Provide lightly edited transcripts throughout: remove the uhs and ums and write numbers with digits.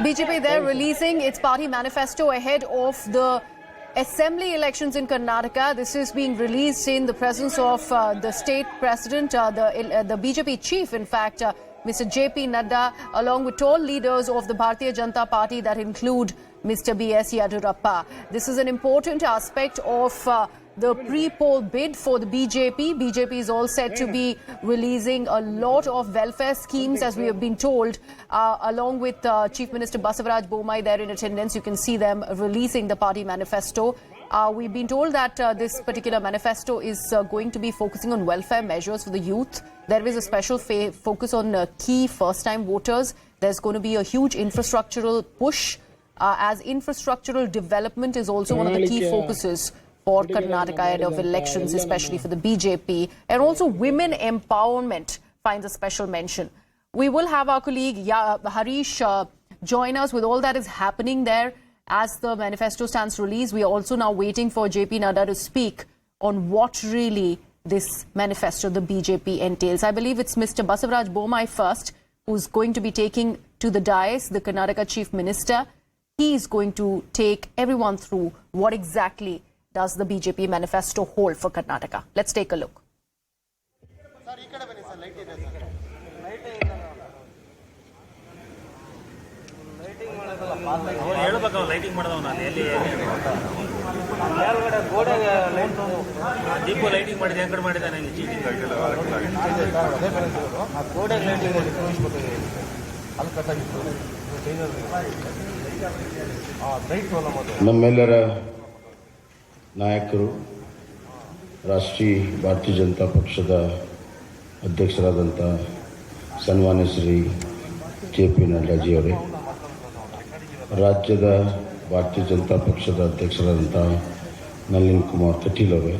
BJP there releasing its party manifesto ahead of the assembly elections in Karnataka. This is being released in the presence of the state president, the BJP chief, in fact, Mr. JPNadda, along with all leaders of the Bharatiya Janata Party that include Mr. B.S. Yadurappa. This is an important aspect of the pre-poll bid for the BJP. BJP is all set to be releasing a lot of welfare schemes, as we have been told, along with Chief Minister Basavaraj Bommai there in attendance. You can see them releasing the party manifesto. We've been told that this particular manifesto is going to be focusing on welfare measures for the youth. There is a special focus on key first-time voters. There's going to be a huge infrastructural push, as infrastructural development is also one of the key focuses for Karnataka ahead of elections, especially for the BJP. And also women empowerment finds a special mention. We will have our colleague Harish join us with all that is happening there as the manifesto stands released. We are also now waiting for JPNadda to speak on what really this manifesto, the BJP, entails. I believe it's Mr. Basavaraj Bommai first, who's going to be taking to the dais, the Karnataka Chief Minister. He is going to take everyone through what exactly does the BJP manifesto hold for Karnataka. Let's take a look. ನಮ್ಮೆಲ್ಲರ ನಾಯಕರು, ರಾಷ್ಟ್ರೀಯ ಭಾರತೀಯ ಜನತಾ ಪಕ್ಷದ ಅಧ್ಯಕ್ಷರಾದಂಥ ಸನ್ಮಾನ್ಯ ಶ್ರೀ JPNaddaಜಿಯವರೇ, ರಾಜ್ಯದ ಭಾರತೀಯ ಜನತಾ ಪಕ್ಷದ ಅಧ್ಯಕ್ಷರಾದಂಥ ನಳಿನ್ ಕುಮಾರ್ ಕಟೀಲ್ ಅವರೇ,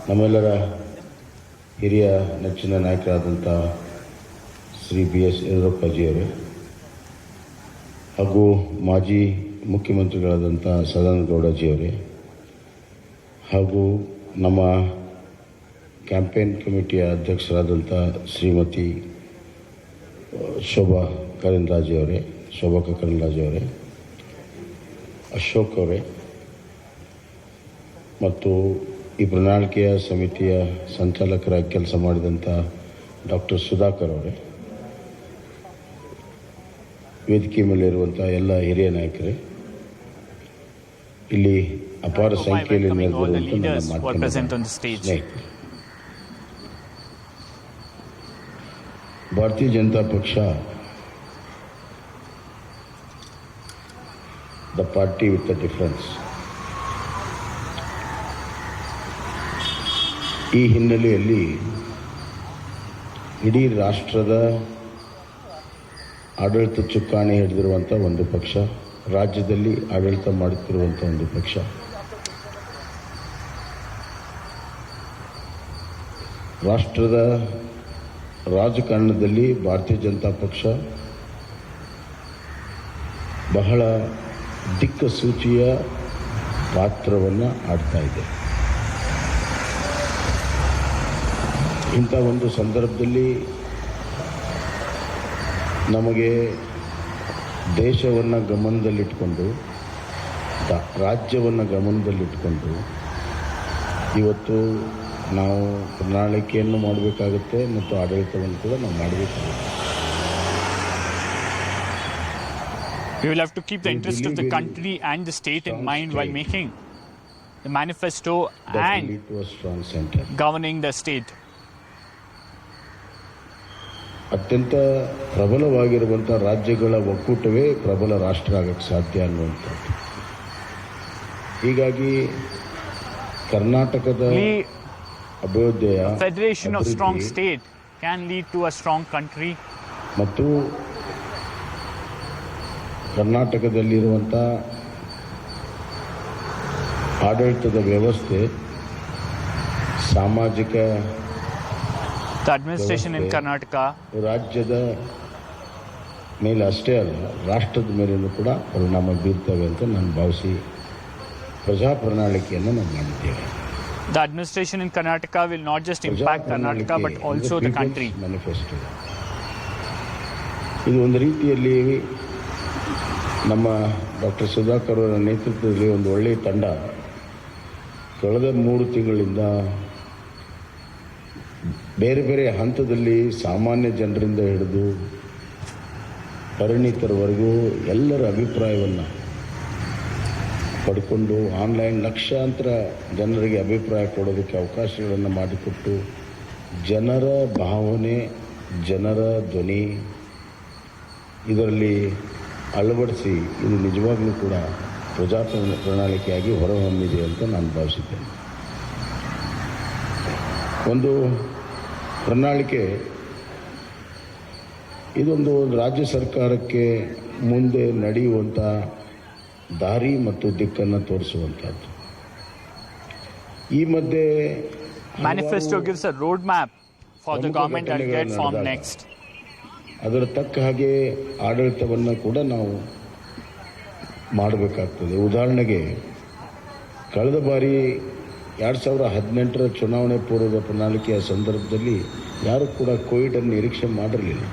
ನಮ್ಮೆಲ್ಲರ ಹಿರಿಯ ನೆಚ್ಚಿನ ನಾಯಕರಾದಂಥ ಶ್ರೀ B.S. ಯಡಿಯೂರಪ್ಪಜಿಯವರೇ, ಹಾಗೂ ಮಾಜಿ ಮುಖ್ಯಮಂತ್ರಿಗಳಾದಂಥ ಸದಾನಂದಗೌಡಜಿಯವರೇ, ಹಾಗೂ ನಮ್ಮ ಕ್ಯಾಂಪೇನ್ ಕಮಿಟಿಯ ಅಧ್ಯಕ್ಷರಾದಂಥ ಶ್ರೀಮತಿ ಶೋಭಾ ಕರಂದ್ಲಾಜೆಯವರೇ, ಅಶೋಕ್ ಅವರೇ, ಮತ್ತು ಈ ಪ್ರಣಾಳಿಕೆಯ ಸಮಿತಿಯ ಸಂಚಾಲಕರಾಗಿ ಕೆಲಸ ಮಾಡಿದಂಥ ಡಾಕ್ಟರ್ ಸುಧಾಕರ್ ಅವರೇ, ವೇದಿಕೆ ಮೇಲಿರುವಂಥ ಎಲ್ಲ ಹಿರಿಯ ನಾಯಕರೇ, ಇಲ್ಲಿ ಅಪಾರ ಸಂಖ್ಯೆಯಲ್ಲಿ ನೆರೆದಿರುವಂಥ ಭಾರತೀಯ ಜನತಾ ಪಕ್ಷ, the party with the difference, ಈ ಹಿನ್ನೆಲೆಯಲ್ಲಿ ಇಡೀ ರಾಷ್ಟ್ರದ ಆಡಳಿತ ಚುಕ್ಕಾಣಿ ಹಿಡಿದಿರುವಂಥ ಒಂದು ಪಕ್ಷ, ರಾಜ್ಯದಲ್ಲಿ ಆಡಳಿತ ಮಾಡುತ್ತಿರುವಂಥ ಒಂದು ಪಕ್ಷ, ರಾಷ್ಟ್ರದ ರಾಜಕಾರಣದಲ್ಲಿ ಭಾರತೀಯ ಜನತಾ ಪಕ್ಷ ಬಹಳ ದಿಕ್ಸೂಚಿಯ ಪಾತ್ರವನ್ನು ಆಡ್ತಾ ಇದೆ. ಇಂಥ ಒಂದು ಸಂದರ್ಭದಲ್ಲಿ ನಮಗೆ ದೇಶವನ್ನು ಗಮನದಲ್ಲಿಟ್ಕೊಂಡು, ರಾಜ್ಯವನ್ನು ಗಮನದಲ್ಲಿಟ್ಕೊಂಡು ಇವತ್ತು ನಾವು ಪ್ರಣಾಳಿಕೆಯನ್ನು ಮಾಡಬೇಕಾಗುತ್ತೆ ಮತ್ತು ಆಡಳಿತವನ್ನು ಕೂಡ ನಾವು ಮಾಡಬೇಕಾಗುತ್ತೆ. We will have to keep the interest of the country and the state in mind while making the manifesto and governing the state. ಅತ್ಯಂತ ಪ್ರಬಲವಾಗಿರುವಂಥ ರಾಜ್ಯಗಳ ಒಕ್ಕೂಟವೇ ಪ್ರಬಲ ರಾಷ್ಟ್ರ ಆಗಕ್ಕೆ ಸಾಧ್ಯ ಅನ್ನುವಂಥದ್ದು. ಹೀಗಾಗಿ ಕರ್ನಾಟಕದ ಅಭಿವೃದ್ಧಿಯ federation of strong state can lead to a strong country. ಮತ್ತು ಕರ್ನಾಟಕದಲ್ಲಿರುವಂಥ ಆಡಳಿತದ ವ್ಯವಸ್ಥೆ, ಸಾಮಾಜಿಕ The administration in Karnataka ರಾಜ್ಯದ ಮೇಲೆ ಅಷ್ಟೇ ಅಲ್ಲ, ರಾಷ್ಟ್ರದ ಮೇಲೂ ಕೂಡ ಪರಿಣಾಮ ಬೀರ್ತವೆ ಅಂತ ನಾನು ಭಾವಿಸಿ ಪ್ರಜಾ ಪ್ರಣಾಳಿಕೆಯನ್ನು ನಾವು ಮಾಡಿದ್ದೇವೆ. The administration in Karnataka will not just impact Karnataka but also the country. Manifesto. ಇದು ಒಂದು ರೀತಿಯಲ್ಲಿ ನಮ್ಮ ಡಾಕ್ಟರ್ ಸುಧಾಕರ್ ಅವರ ನೇತೃತ್ವದಲ್ಲಿ ಒಂದು ಒಳ್ಳೆಯ ತಂಡ ಕಳೆದ 3 ತಿಂಗಳಿಂದ ಬೇರೆ ಬೇರೆ ಹಂತದಲ್ಲಿ ಸಾಮಾನ್ಯ ಜನರಿಂದ ಹಿಡಿದು ಪರಿಣಿತರವರೆಗೂ ಎಲ್ಲರ ಅಭಿಪ್ರಾಯವನ್ನು ಪಡ್ಕೊಂಡು ಆನ್ಲೈನ್ ಲಕ್ಷಾಂತರ ಜನರಿಗೆ ಅಭಿಪ್ರಾಯ ಕೊಡೋದಕ್ಕೆ ಅವಕಾಶಗಳನ್ನು ಮಾಡಿಕೊಟ್ಟು ಜನರ ಭಾವನೆ, ಜನರ ಧ್ವನಿ ಇದರಲ್ಲಿ ಅಳವಡಿಸಿ ಇದು ನಿಜವಾಗ್ಲೂ ಕೂಡ ಪ್ರಜಾ ಪ್ರಣಾಳಿಕೆಯಾಗಿ ಹೊರಹೊಮ್ಮಿದೆ ಅಂತ ನಾನು ಭಾವಿಸಿದ್ದೇನೆ. ಒಂದು ಪ್ರಣಾಳಿಕೆ ಇದೊಂದು ರಾಜ್ಯ ಸರ್ಕಾರಕ್ಕೆ ಮುಂದೆ ನಡೆಯುವಂಥ ದಾರಿ ಮತ್ತು ದಿಕ್ಕನ್ನು ತೋರಿಸುವಂಥದ್ದು. ಈ ಮಧ್ಯೆ Manifesto gives a roadmap for the government that will get formed next. ಅದರ ತಕ್ಕ ಹಾಗೆ ಆಡಳಿತವನ್ನು ಕೂಡ ನಾವು ಮಾಡಬೇಕಾಗ್ತದೆ. ಉದಾಹರಣೆಗೆ ಕಳೆದ ಬಾರಿ 2018ರ ಚುನಾವಣೆ ಪೂರ್ವದ ಪ್ರಣಾಳಿಕೆಯ ಸಂದರ್ಭದಲ್ಲಿ ಯಾರು ಕೂಡ ಕೋವಿಡನ್ನು ನಿರೀಕ್ಷೆ ಮಾಡಿರಲಿಲ್ಲ.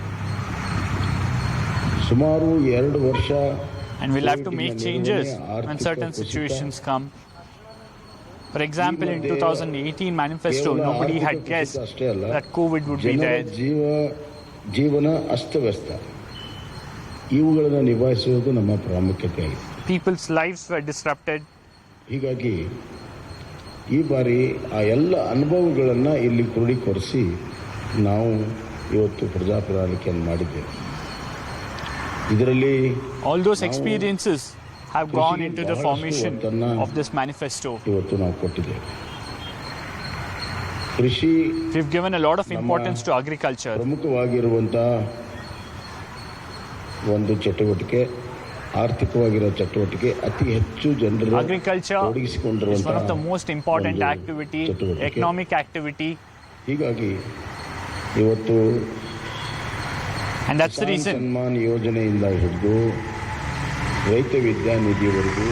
ಸುಮಾರು 2 ವರ್ಷ And we'll have to make changes when certain situations come. For example, in 2018 Manifesto, nobody had guessed that COVID would be there. ಜೀವನ ಅಸ್ತವ್ಯಸ್ತ, ಇವುಗಳನ್ನು ನಿಭಾಯಿಸುವುದು ನಮ್ಮ ಪ್ರಾಮುಖ್ಯತೆ ಆಗಿದೆ. People's lives were disrupted. ಹೀಗಾಗಿ ಈ ಬಾರಿ ಆ ಎಲ್ಲ ಅನುಭವಗಳನ್ನು ಇಲ್ಲಿ ಕ್ರೋಢೀಕರಿಸಿ ನಾವು ಇವತ್ತು ಪ್ರಜಾ ಪ್ರಣಾಳಿಕೆಯನ್ನು ಮಾಡಿದ್ದೇವೆ. ಇದರಲ್ಲಿ all those experiences have gone into the formation of this manifesto. ಇವತ್ತು ನಾವು ಕೊಟ್ಟಿದ್ದೇವೆ. ಕೃಷಿ, we've given a lot of importance to agriculture. ಪ್ರಮುಖವಾಗಿರುವಂಥ ಒಂದು ಚಟುವಟಿಕೆ, ಆರ್ಥಿಕವಾಗಿರೋ ಚಟುವಟಿಕೆ, ಅತಿ ಹೆಚ್ಚು ಜನರು ತೊಡಗಿಸಿಕೊಂಡಿರುವಂಥ one of the most important activity, economic activity. ಹೀಗಾಗಿ ಇವತ್ತು and that's the reason Samman ಯೋಜನೆಯಿಂದ ಹಿಡಿದು ರೈತ ವಿದ್ಯಾನಿಧಿಯವರೆಗೂ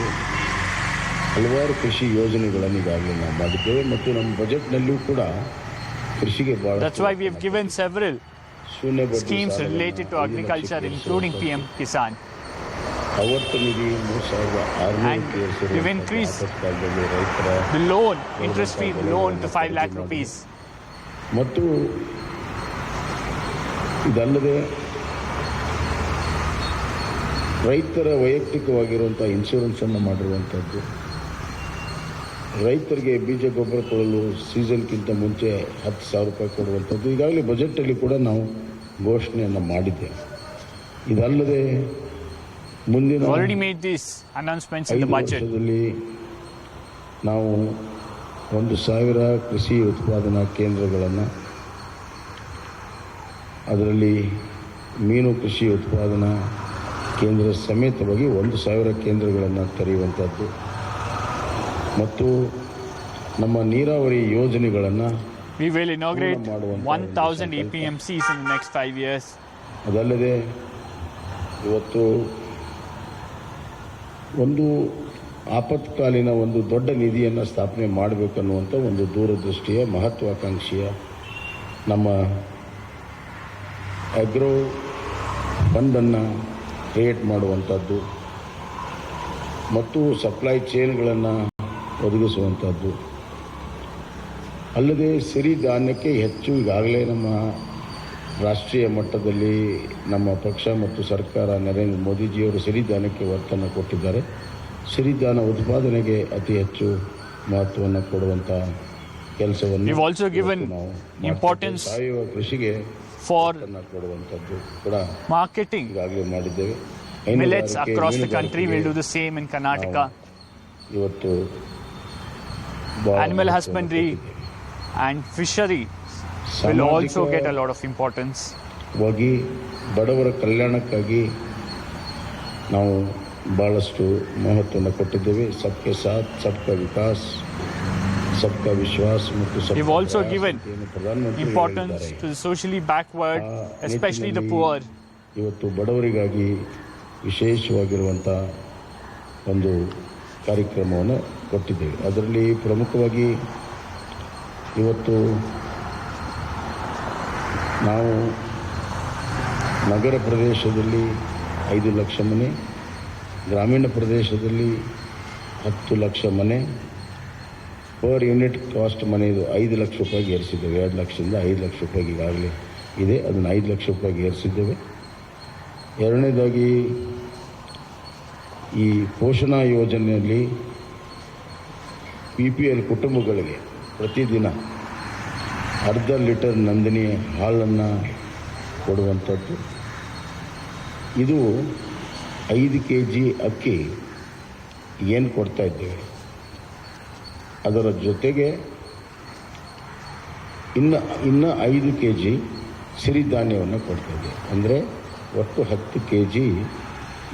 ಹಲವಾರು ಕೃಷಿ ಯೋಜನೆಗಳನ್ನು ಈಗಾಗಲೇ ನಾವು ಮಾಡಿದ್ದೇವೆ ಮತ್ತು ನಮ್ಮ ಬಜೆಟ್ನಲ್ಲಿಯೂ ಕೂಡ ಕೃಷಿಗೆ ಬಹಳ. That's why we have given several schemes related to agriculture, including PM Kisan. ಆವರ್ತ ನಿಧಿ 3,600 we've increased the loan, interest-free loan to 5 lakh rupees. ಮತ್ತು ಇದಲ್ಲದೆ ರೈತರ ವೈಯಕ್ತಿಕವಾಗಿರುವಂಥ ಇನ್ಶೂರೆನ್ಸನ್ನು ಮಾಡಿರುವಂಥದ್ದು, ರೈತರಿಗೆ ಬೀಜ ಗೊಬ್ಬರ ಕೊಡಲು ಸೀಸನ್ಗಿಂತ ಮುಂಚೆ 10,000 ರೂಪಾಯಿ ಕೊಡುವಂಥದ್ದು ಈಗಾಗಲೇ ಬಜೆಟಲ್ಲಿ ಕೂಡ ನಾವು ಘೋಷಣೆಯನ್ನು ಮಾಡಿದ್ದೇವೆ. ಇದಲ್ಲದೆ ಮುಂದಿನ 5 ವರ್ಷದಲ್ಲಿ ನಾವು 1,000 ಕೃಷಿ ಉತ್ಪಾದನಾ ಕೇಂದ್ರಗಳನ್ನು, ಅದರಲ್ಲಿ ಮೀನು ಕೃಷಿ ಉತ್ಪಾದನಾ ಕೇಂದ್ರ ಸಮೇತವಾಗಿ 1,000 ಕೇಂದ್ರಗಳನ್ನು ತೆರೆಯುವಂಥದ್ದು ಮತ್ತು ನಮ್ಮ ನೀರಾವರಿ ಯೋಜನೆಗಳನ್ನು we will inaugurate 1,000 APMCs in the next 5 years. ಅದಲ್ಲದೆ ಇವತ್ತು ಒಂದು ಆಪತ್ಕಾಲೀನ ಒಂದು ದೊಡ್ಡ ನಿಧಿಯನ್ನು ಸ್ಥಾಪನೆ ಮಾಡಬೇಕನ್ನುವಂಥ ಒಂದು ದೂರದೃಷ್ಟಿಯ ಮಹತ್ವಾಕಾಂಕ್ಷೆಯ ನಮ್ಮ ಅಗ್ರೋ ಫಂಡನ್ನು ಕ್ರಿಯೇಟ್ ಮಾಡುವಂಥದ್ದು ಮತ್ತು ಸಪ್ಲೈ ಚೈನ್ಗಳನ್ನು ಒದಗಿಸುವಂಥದ್ದು, ಅಲ್ಲದೆ ಸಿರಿಧಾನ್ಯಕ್ಕೆ ಹೆಚ್ಚು ಈಗಾಗಲೇ ನಮ್ಮ ರಾಷ್ಟ್ರೀಯ ಮಟ್ಟದಲ್ಲಿ ನಮ್ಮ ಪಕ್ಷ ಮತ್ತು ಸರ್ಕಾರ ನರೇಂದ್ರ ಮೋದಿಜಿಯವರು ಸಿರಿಧಾನ್ಯಕ್ಕೆ ಒತ್ತನ್ನು ಕೊಟ್ಟಿದ್ದಾರೆ. ಸಿರಿಧಾನ್ಯ ಉತ್ಪಾದನೆಗೆ ಅತಿ ಹೆಚ್ಚು ಮಹತ್ವವನ್ನು ಕೊಡುವಂಥ ಕೆಲಸವನ್ನು ಸಾವಯವ ಕೃಷಿಗೆ ಕೊಡುವಂಥದ್ದು ಕೂಡ marketing ಈಗಾಗಲೇ ಮಾಡಿದ್ದೇವೆ. millets across the country will do the same in Karnataka. ಇವತ್ತು animal husbandry and fishery will also get a lot of importance. ಬಡವರ ಕಲ್ಯಾಣಕ್ಕಾಗಿ ನಾವು ಬಹಳಷ್ಟು ಮಹತ್ವವನ್ನು ಕೊಟ್ಟಿದ್ದೇವೆ. ಸಬ್ಕೆ ಸಾಥ್ ಸಬ್ಕಾ ವಿಕಾಸ್, ಸಬ್ಕಾ ವಿಶ್ವಾಸ್ ಮತ್ತು we've also given importance to the socially backward, especially the poor. ಇವತ್ತು ಬಡವರಿಗಾಗಿ ವಿಶೇಷವಾಗಿರುವಂಥ ಒಂದು ಕಾರ್ಯಕ್ರಮವನ್ನು ಕೊಟ್ಟಿದ್ದೇವೆ. ಅದರಲ್ಲಿ ಪ್ರಮುಖವಾಗಿ ಇವತ್ತು ನಾವು ನಗರ ಪ್ರದೇಶದಲ್ಲಿ 5 ಲಕ್ಷ ಮನೆ, ಗ್ರಾಮೀಣ ಪ್ರದೇಶದಲ್ಲಿ 10 ಲಕ್ಷ ಮನೆ, ಪರ್ ಯೂನಿಟ್ ಕಾಸ್ಟ್ ಮನೆಯದು 5 ಲಕ್ಷ ರೂಪಾಯಿಗೆ ಏರಿಸಿದ್ದೇವೆ. 2 ಲಕ್ಷದಿಂದ 5 ಲಕ್ಷ ರೂಪಾಯಿಗೆ ಈಗಾಗಲೇ ಇದೆ, ಅದನ್ನು 5 ಲಕ್ಷ ರೂಪಾಯಿಗೆ ಏರಿಸಿದ್ದೇವೆ. ಎರಡನೇದಾಗಿ ಈ ಪೋಷಣಾ ಯೋಜನೆಯಲ್ಲಿ PPL ಕುಟುಂಬಗಳಿಗೆ ಪ್ರತಿದಿನ ಅರ್ಧ ಲೀಟರ್ ನಂದಿನಿ ಹಾಲನ್ನು ಕೊಡುವಂಥದ್ದು. ಇದು 5 kg ಅಕ್ಕಿ ಏನು ಕೊಡ್ತಾ ಇದ್ದೇವೆ, ಅದರ ಜೊತೆಗೆ ಇನ್ನು 5 kg ಸಿರಿಧಾನ್ಯವನ್ನು ಕೊಡ್ತಾ ಇದ್ದೇವೆ. ಅಂದರೆ ಒಟ್ಟು 10 kg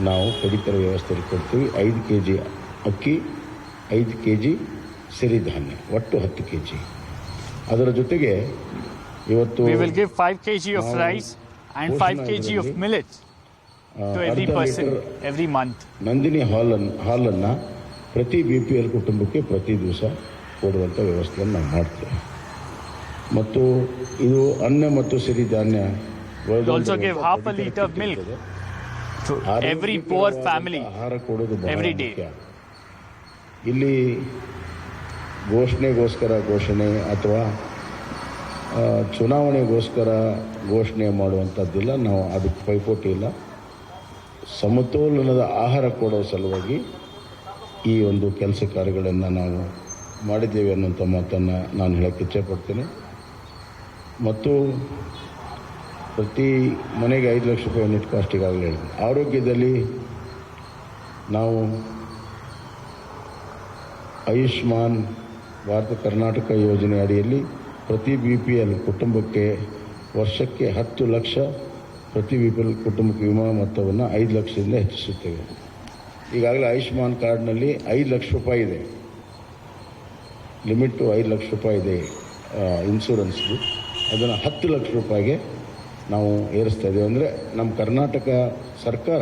ನಾವು ಪಡಿತರ ವ್ಯವಸ್ಥೆಯಲ್ಲಿ ಕೊಡ್ತೀವಿ. 5 kg ಅಕ್ಕಿ, 5 kg ಸಿರಿಧಾನ್ಯ, ಒಟ್ಟು 10 kg. ಅದರ ಜೊತೆಗೆ ಇವತ್ತು we will give 5 kg of rice and 5 kg of millet to every person every month. Nandini ಹಾಲನ್ನು ಪ್ರತಿ BPL ಕುಟುಂಬಕ್ಕೆ ಪ್ರತಿ ದಿವಸ ಕೊಡುವಂಥ ವ್ಯವಸ್ಥೆಯನ್ನು ನಾವು ಮಾಡ್ತೇವೆ. ಮತ್ತು ಇದು ಅನ್ನ ಮತ್ತು ಸಿರಿಧಾನ್ಯ also give half a liter of milk to every poor family ಆಹಾರ ಕೊಡೋದು every day. ಇಲ್ಲಿ ಘೋಷಣೆಗೋಸ್ಕರ ಘೋಷಣೆ ಅಥವಾ ಚುನಾವಣೆಗೋಸ್ಕರ ಘೋಷಣೆ ಮಾಡುವಂಥದ್ದಿಲ್ಲ. ನಾವು ಅದಕ್ಕೆ ಪೈಪೋಟಿ ಇಲ್ಲ. ಸಮತೋಲನದ ಆಹಾರ ಕೊಡೋ ಸಲುವಾಗಿ ಈ ಒಂದು ಕೆಲಸ ಕಾರ್ಯಗಳನ್ನು ನಾವು ಮಾಡಿದ್ದೇವೆ ಅನ್ನೋಂಥ ಮಾತನ್ನು ನಾನು ಹೇಳಕ್ಕೆ ಇಚ್ಛೆಪಡ್ತೇನೆ. ಮತ್ತು ಪ್ರತಿ ಮನೆಗೆ 5 ಲಕ್ಷ ರೂಪಾಯಿ ಯೂನಿಟ್ ಕಾಸ್ಟ್ ಈಗಾಗಲೇ ಹೇಳಿದೆ. ಆರೋಗ್ಯದಲ್ಲಿ ನಾವು ಆಯುಷ್ಮಾನ್ ಭಾರತ ಕರ್ನಾಟಕ ಯೋಜನೆ ಅಡಿಯಲ್ಲಿ ಪ್ರತಿ BPL ಕುಟುಂಬಕ್ಕೆ ವರ್ಷಕ್ಕೆ 10 ಲಕ್ಷ, ಪ್ರತಿ BPL ಕುಟುಂಬಕ್ಕೆ ವಿಮಾ ಮೊತ್ತವನ್ನು 5 ಲಕ್ಷದಿಂದ ಹೆಚ್ಚಿಸುತ್ತೇವೆ. ಈಗಾಗಲೇ ಆಯುಷ್ಮಾನ್ ಕಾರ್ಡ್ನಲ್ಲಿ 5 ಲಕ್ಷ ರೂಪಾಯಿ ಇದೆ, ಲಿಮಿಟು 5 ಲಕ್ಷ ರೂಪಾಯಿ ಇದೆ ಇನ್ಶೂರೆನ್ಸ್ದು. ಅದನ್ನು 10 ಲಕ್ಷ ರೂಪಾಯಿಗೆ ನಾವು ಏರಿಸ್ತಾ ಇದ್ದೇವೆ. ಅಂದರೆ ನಮ್ಮ ಕರ್ನಾಟಕ ಸರ್ಕಾರ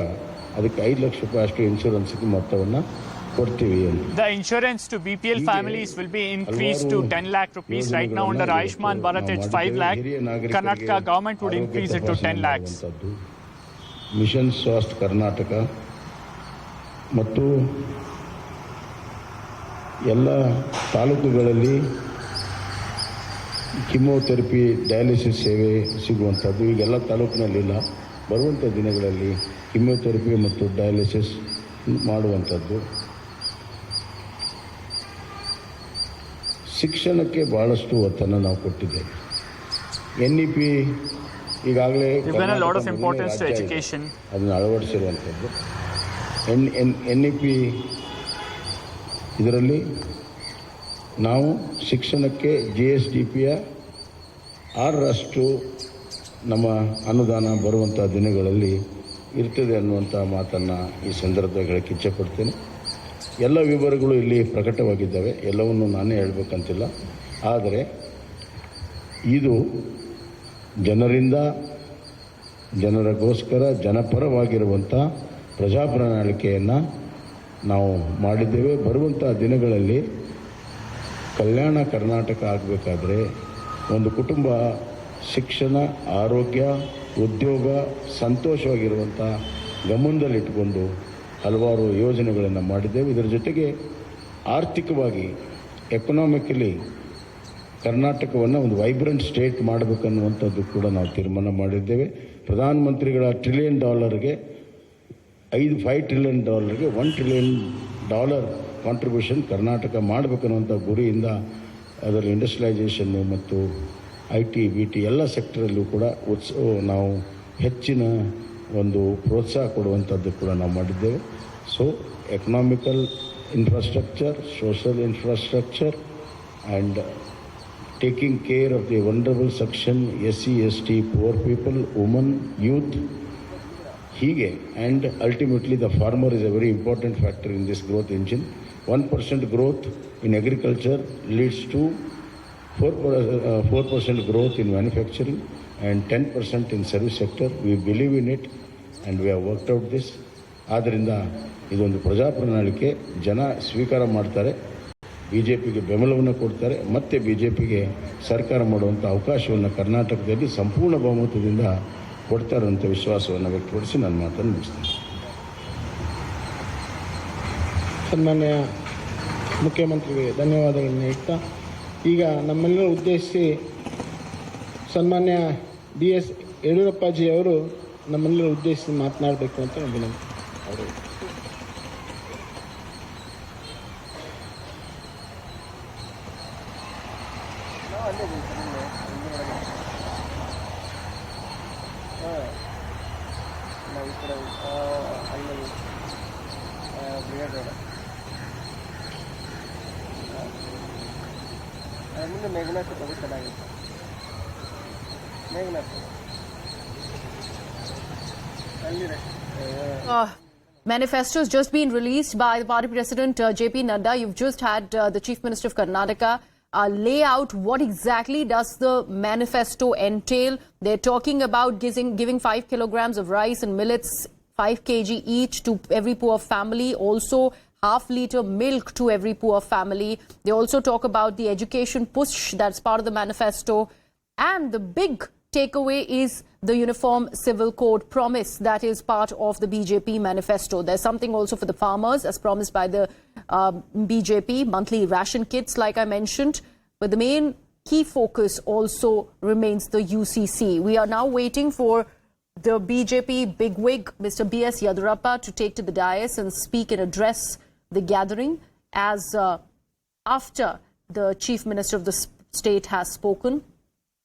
ಅದಕ್ಕೆ 5 ಲಕ್ಷ ರೂಪಾಯಿ ಅಷ್ಟು ಇನ್ಶೂರೆನ್ಸ್ಗೆ ಮೊತ್ತವನ್ನು ಕೊಡ್ತೀವಿ. The insurance to BPL families will be increased to 10 lakh rupees. Right now under Ayushman Bharat it's 5 lakh. Karnataka government would increase it to 10 lakhs. Mission ಸ್ವಾಸ್ಥ್ಯ ಕರ್ನಾಟಕ ಮತ್ತು ಎಲ್ಲ ತಾಲೂಕುಗಳಲ್ಲಿ ಕಿಮೋಥೆರಪಿ ಡಯಾಲಿಸಿಸ್ ಸೇವೆ ಸಿಗುವಂಥದ್ದು ಈಗೆಲ್ಲ ತಾಲೂಕಿನಲ್ಲಿಲ್ಲ. ಬರುವಂಥ ದಿನಗಳಲ್ಲಿ ಕಿಮೋಥೆರಪಿ ಮತ್ತು ಡಯಾಲಿಸಿಸ್ ಮಾಡುವಂಥದ್ದು. ಶಿಕ್ಷಣಕ್ಕೆ ಭಾಳಷ್ಟು ಒತ್ತನ್ನು ನಾವು ಕೊಟ್ಟಿದ್ದೇವೆ. NEP ಈಗಾಗಲೇ ಅದನ್ನು ಅಳವಡಿಸಿರುವಂಥದ್ದು. NEP ಇದರಲ್ಲಿ ನಾವು ಶಿಕ್ಷಣಕ್ಕೆ GSDPಯ 6% ನಮ್ಮ ಅನುದಾನ ಬರುವಂಥ ದಿನಗಳಲ್ಲಿ ಇರ್ತದೆ ಅನ್ನುವಂಥ ಮಾತನ್ನು ಈ ಸಂದರ್ಭದಲ್ಲಿ ಹೇಳಕ್ಕೆ ಇಚ್ಛೆಪಡ್ತೇನೆ. ಎಲ್ಲ ವಿವರಗಳು ಇಲ್ಲಿ ಪ್ರಕಟವಾಗಿದ್ದಾವೆ, ಎಲ್ಲವನ್ನು ನಾನೇ ಹೇಳಬೇಕಂತಿಲ್ಲ. ಆದರೆ ಇದು ಜನರಿಂದ ಜನರಿಗೋಸ್ಕರ ಜನಪರವಾಗಿರುವಂಥ ಪ್ರಜಾ ಪ್ರಣಾಳಿಕೆಯನ್ನು ನಾವು ಮಾಡಿದ್ದೇವೆ. ಬರುವಂಥ ದಿನಗಳಲ್ಲಿ ಕಲ್ಯಾಣ ಕರ್ನಾಟಕ ಆಗಬೇಕಾದ್ರೆ ಒಂದು ಕುಟುಂಬ ಶಿಕ್ಷಣ, ಆರೋಗ್ಯ, ಉದ್ಯೋಗ, ಸಂತೋಷವಾಗಿರುವಂಥ ಗಮನದಲ್ಲಿಟ್ಟುಕೊಂಡು ಹಲವಾರು ಯೋಜನೆಗಳನ್ನು ಮಾಡಿದ್ದೇವೆ. ಇದರ ಜೊತೆಗೆ ಆರ್ಥಿಕವಾಗಿ ಎಕನಾಮಿಕಲಿ ಕರ್ನಾಟಕವನ್ನು ಒಂದು ವೈಬ್ರೆಂಟ್ ಸ್ಟೇಟ್ ಮಾಡಬೇಕನ್ನುವಂಥದ್ದು ಕೂಡ ನಾವು ತೀರ್ಮಾನ ಮಾಡಿದ್ದೇವೆ. ಪ್ರಧಾನಮಂತ್ರಿಗಳ $1 ಟ್ರಿಲಿಯನ್ಗೆ $5 ಟ್ರಿಲಿಯನ್ $1 ಟ್ರಿಲಿಯನ್ ಕಾಂಟ್ರಿಬ್ಯೂಷನ್ ಕರ್ನಾಟಕ ಮಾಡಬೇಕನ್ನುವಂಥ ಗುರಿಯಿಂದ ಅದರಲ್ಲಿ ಇಂಡಸ್ಟ್ರಿಯಲೈಸೇಷನ್ನು ಮತ್ತು IT, BT ಎಲ್ಲ ಸೆಕ್ಟರಲ್ಲೂ ಕೂಡ ನಾವು ಹೆಚ್ಚಿನ ಒಂದು ಪ್ರೋತ್ಸಾಹ ಕೊಡುವಂಥದ್ದು ಕೂಡ ನಾವು ಮಾಡಿದ್ದೇವೆ. So economical infrastructure, social infrastructure and taking care of the vulnerable section, SC, ST, poor people, woman, youth, ಹೀಗೆ. And ultimately the farmer is a very important factor in this growth engine. 1% growth in agriculture leads to 4% growth in manufacturing and 10% in service sector. We believe in it and we have worked out this. ಆದ್ದರಿಂದ ಇದೊಂದು ಪ್ರಜಾ ಪ್ರಣಾಳಿಕೆ ಜನ ಸ್ವೀಕಾರ ಮಾಡ್ತಾರೆ. BJPಗೆ ಬೆಂಬಲವನ್ನು ಕೊಡ್ತಾರೆ. ಮತ್ತೆ BJPಗೆ ಸರ್ಕಾರ ಮಾಡುವಂಥ ಅವಕಾಶವನ್ನು ಕರ್ನಾಟಕದಲ್ಲಿ ಸಂಪೂರ್ಣ ಬಹುಮತದಿಂದ ಕೊಡ್ತಾರೆ ಅಂತ ವಿಶ್ವಾಸವನ್ನು ವ್ಯಕ್ತಪಡಿಸಿ ನನ್ನ ಮಾತನ್ನು ಮುಗಿಸ್ತೇನೆ. ಸನ್ಮಾನ್ಯ ಮುಖ್ಯಮಂತ್ರಿಗೆ ಧನ್ಯವಾದಗಳನ್ನು ಹೇಳ್ತಾ ಈಗ ನಮ್ಮೆಲ್ಲರ ಉದ್ದೇಶಿಸಿ ಸನ್ಮಾನ್ಯ DS ಯಡಿಯೂರಪ್ಪಾಜಿ ಅವರು ನಮ್ಮೆಲ್ಲರ ಉದ್ದೇಶಿಸಿ ಮಾತನಾಡಬೇಕು ಅಂತ ವಿನಂತಿ. ಅವರು Manifesto has just been released by the party president JPNadda. You've just had the Chief Minister of Karnataka lay out what exactly does the manifesto entail. They're talking about giving 5 kilograms of rice and millets, 5 kg each to every poor family. Also, half-liter milk to every poor family. They also talk about the education push that's part of the manifesto. And the big takeaway is the Uniform Civil Code promise that is part of the BJP manifesto. There's something also for the farmers as promised by the BJP, monthly ration kits like I mentioned. But the main key focus also remains the UCC. We are now waiting for the BJP bigwig, Mr. B.S. Yadurappa, to take to the dais and speak and address the gathering as after the Chief Minister of the state has spoken.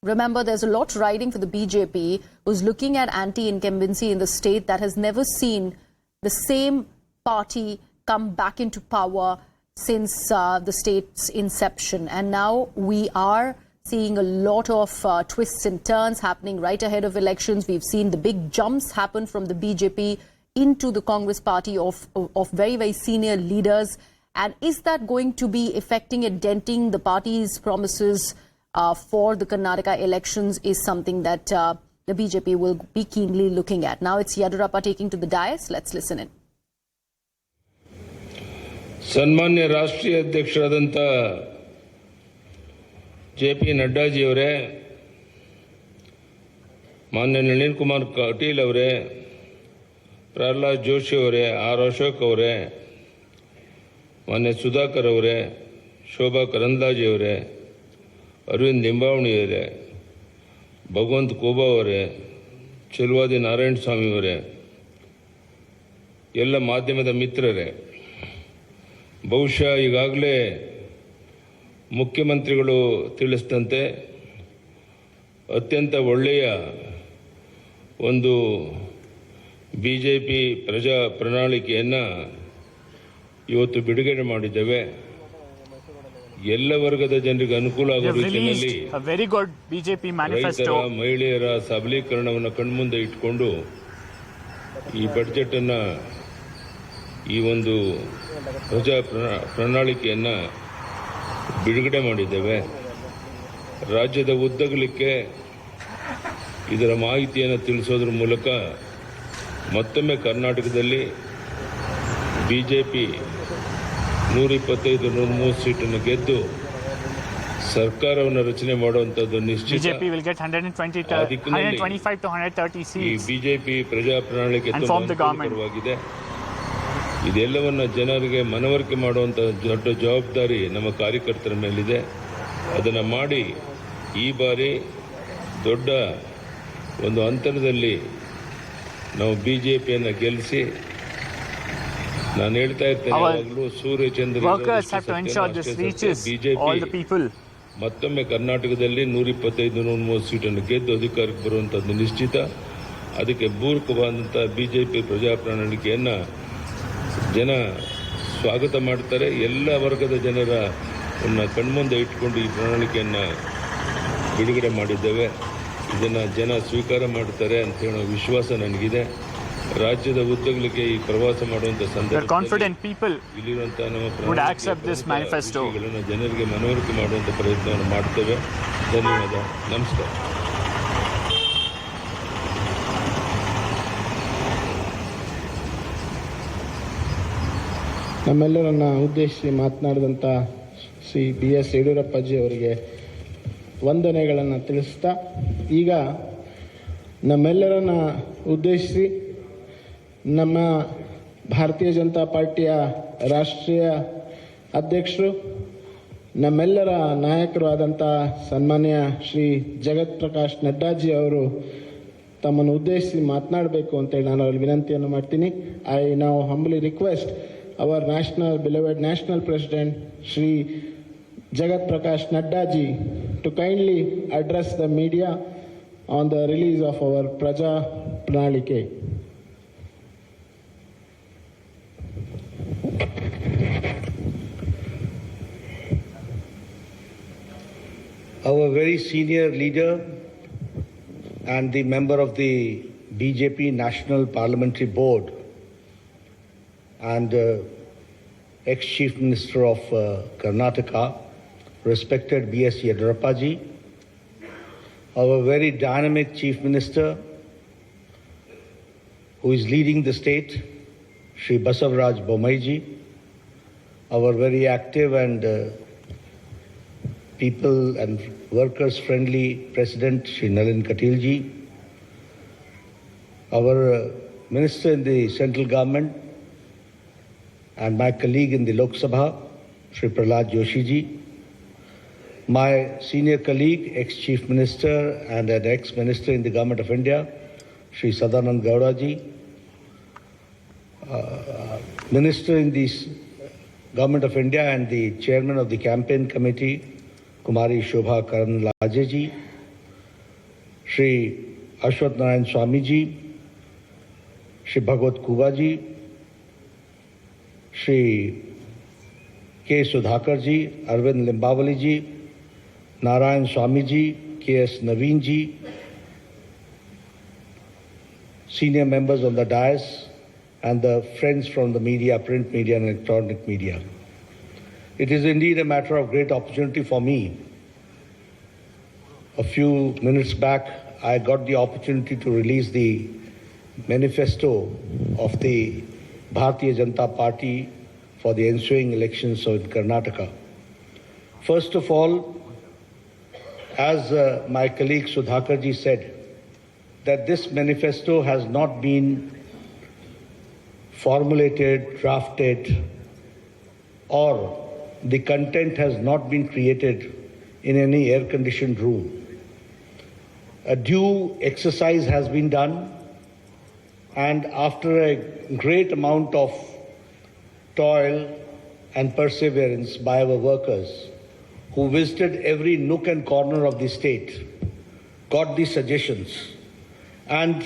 Remember, there's a lot riding for the BJP, who's looking at anti-incumbency in the state that has never seen the same party come back into power since the state's inception. And now we are seeing a lot of twists and turns happening right ahead of elections. We've seen the big jumps happen from the BJP into the Congress party of very, very senior leaders. And is that going to be affecting and denting the party's promises for the Karnataka elections is something that the BJP will be keenly looking at. Now it's Yadurappa taking to the dais. Let's listen in. ಸನ್ಮಾನ್ಯ ರಾಷ್ಟ್ರೀಯ ಅಧ್ಯಕ್ಷರಾದಂಥ JPNadda G ಅವರೇ, ಮಾನ್ಯ ನಳಿನ್ ಕುಮಾರ್ ಕಟೀಲ್ ಅವರೇ, ಪ್ರಹ್ಲಾದ್ ಜೋಶಿ ಅವರೇ, ಅಶೋಕ್ ಅವರೇ, ಮಾನ್ಯ ಸುಧಾಕರ್ ಅವರೇ, ಶೋಭಾ ಕರಂದ್ಲಾಜೆ ಅವರೇ, ಅರವಿಂದ್ ಲಿಂಬಾವಣಿ ಅವರೇ, ಭಗವಂತ್ ಕೋಬಾ ಅವರೇ, ಚೆಲುವಾದಿ ನಾರಾಯಣ ಸ್ವಾಮಿ ಅವರೇ, ಎಲ್ಲ ಮಾಧ್ಯಮದ ಮಿತ್ರರೇ, ಬಹುಶಃ ಈಗಾಗಲೇ ಮುಖ್ಯಮಂತ್ರಿಗಳು ತಿಳಿಸಿದಂತೆ ಅತ್ಯಂತ ಒಳ್ಳೆಯ ಒಂದು BJP ಪ್ರಜಾ ಪ್ರಣಾಳಿಕೆಯನ್ನು ಇವತ್ತು ಬಿಡುಗಡೆ ಮಾಡಿದ್ದೇವೆ. ಎಲ್ಲ ವರ್ಗದ ಜನರಿಗೆ ಅನುಕೂಲ ಆಗುವ ರೀತಿಯಲ್ಲಿ ರೈತರ, ಮಹಿಳೆಯರ ಸಬಲೀಕರಣವನ್ನು ಕಣ್ಮುಂದೆ ಇಟ್ಕೊಂಡು ಈ ಬಜೆಟ್ ಅನ್ನ, ಈ ಒಂದು ಪ್ರಜಾ ಪ್ರಣಾಳಿಕೆಯನ್ನು ಬಿಡುಗಡೆ ಮಾಡಿದ್ದೇವೆ. ರಾಜ್ಯದ ಉದ್ದಗಲಕ್ಕೆ ಇದರ ಮಾಹಿತಿಯನ್ನು ತಿಳಿಸೋದ್ರ ಮೂಲಕ ಮತ್ತೊಮ್ಮೆ ಕರ್ನಾಟಕದಲ್ಲಿ BJP 125-130 ಸೀಟನ್ನು ಗೆದ್ದು ಸರ್ಕಾರವನ್ನು ರಚನೆ ಮಾಡುವಂತದ್ದು ನಿಶ್ಚಿತ. ಈ BJP ಪ್ರಜಾ ಪ್ರಣಾಳಿಕೆ ಅನುಕೂಲಕರವಾಗಿದೆ. ಇದೆಲ್ಲವನ್ನ ಜನರಿಗೆ ಮನವರಿಕೆ ಮಾಡುವಂತ ದೊಡ್ಡ ಜವಾಬ್ದಾರಿ ನಮ್ಮ ಕಾರ್ಯಕರ್ತರ ಮೇಲಿದೆ. ಅದನ್ನು ಮಾಡಿ ಈ ಬಾರಿ ದೊಡ್ಡ ಒಂದು ಅಂತರದಲ್ಲಿ ನಾವು BJPಯನ್ನು ಗೆಲ್ಲಿಸಿ, ನಾನು ಹೇಳ್ತಾ ಇರ್ತೇನೆ ಯಾವಾಗಲೂ ಸೂರ್ಯಚಂದ್ರ BJP ಮತ್ತೊಮ್ಮೆ ಕರ್ನಾಟಕದಲ್ಲಿ 125-130 ಸೀಟನ್ನು ಗೆದ್ದು ಅಧಿಕಾರಕ್ಕೆ ಬರುವಂತದ್ದು ನಿಶ್ಚಿತ. ಅದಕ್ಕೆ ಪೂರಕವಾದಂಥ BJP ಪ್ರಜಾ ಪ್ರಣಾಳಿಕೆಯನ್ನು ಜನ ಸ್ವಾಗತ ಮಾಡ್ತಾರೆ. ಎಲ್ಲ ವರ್ಗದ ಜನರ ಕಣ್ಮುಂದೆ ಇಟ್ಕೊಂಡು ಈ ಪ್ರಣಾಳಿಕೆಯನ್ನು ಬಿಡುಗಡೆ ಮಾಡಿದ್ದೇವೆ. ಇದನ್ನು ಜನ ಸ್ವೀಕಾರ ಮಾಡ್ತಾರೆ ಅಂತ ಹೇಳೋ ವಿಶ್ವಾಸ ನನಗಿದೆ. ರಾಜ್ಯದ ಉದ್ದಗಲಕ್ಕೆ ಈ ಪ್ರವಾಸ ಮಾಡುವಂಥ ಸಂದರ್ಭದಲ್ಲಿ ಇಲ್ಲಿರುವಂತಹ ನಮ್ಮ ಪ್ರಣಾಳಿಕೆಗಳನ್ನು ಜನರಿಗೆ ಮನವರಿಕೆ ಮಾಡುವಂಥ ಪ್ರಯತ್ನವನ್ನು ಮಾಡ್ತೇವೆ. ಧನ್ಯವಾದ, ನಮಸ್ಕಾರ. ನಮ್ಮೆಲ್ಲರನ್ನ ಉದ್ದೇಶಿಸಿ ಮಾತನಾಡಿದಂಥ ಶ್ರೀ BS ಯಡಿಯೂರಪ್ಪಾಜಿ ಅವರಿಗೆ ವಂದನೆಗಳನ್ನು ತಿಳಿಸ್ತಾ ಈಗ ನಮ್ಮೆಲ್ಲರನ್ನ ಉದ್ದೇಶಿಸಿ ನಮ್ಮ ಭಾರತೀಯ ಜನತಾ ಪಾರ್ಟಿಯ ರಾಷ್ಟ್ರೀಯ ಅಧ್ಯಕ್ಷರು ನಮ್ಮೆಲ್ಲರ ನಾಯಕರು ಆದಂಥ ಸನ್ಮಾನ್ಯ ಶ್ರೀ ಜಗತ್ ಪ್ರಕಾಶ್ ನಡ್ಡಾಜಿ ಅವರು ತಮ್ಮನ್ನು ಉದ್ದೇಶಿಸಿ ಮಾತನಾಡಬೇಕು ಅಂತೇಳಿ ನಾನು ಅವರಲ್ಲಿ ವಿನಂತಿಯನ್ನು ಮಾಡ್ತೀನಿ. I now humbly request our beloved national president Shri Jagat Prakash Nadda ji to kindly address the media on the release of our Praja Pranalike. Our very senior leader and the member of the BJP National Parliamentary Board and ex-Chief Minister of Karnataka, respected BS Yediyurappa, our very dynamic Chief Minister who is leading the state, Shri Basavaraj Bommai, our very active and people and workers friendly President Shri Nalin Katilji, our Minister in the central government and my colleague in the Lok Sabha, Shri Prahlad Joshi ji, my senior colleague, ex-Chief Minister and an ex-Minister in the Government of India, Shri Sadanand Gowda ji, Minister in the Government of India and the Chairman of the Campaign Committee, Kumari Shobha Karnalaje ji, Shri Ashwath Narayan Swami ji, Shri Bhagwat Kuba ji, Shri K. Sudhakar ji, Arvind Limbavali ji, Narayan Swami ji, K.S. Naveen ji, senior members on the dais, and the friends from the media, print media and electronic media. It is indeed a matter of great opportunity for me. A few minutes back, I got the opportunity to release the manifesto of the Bharatiya Janata Party for the ensuing elections in Karnataka. First of all, as my colleague Sudhakar ji said, that this manifesto has not been formulated, drafted, or the content has not been created in any air-conditioned room. A due exercise has been done, and after a great amount of toil and perseverance by our workers who visited every nook and corner of the state, got the suggestions and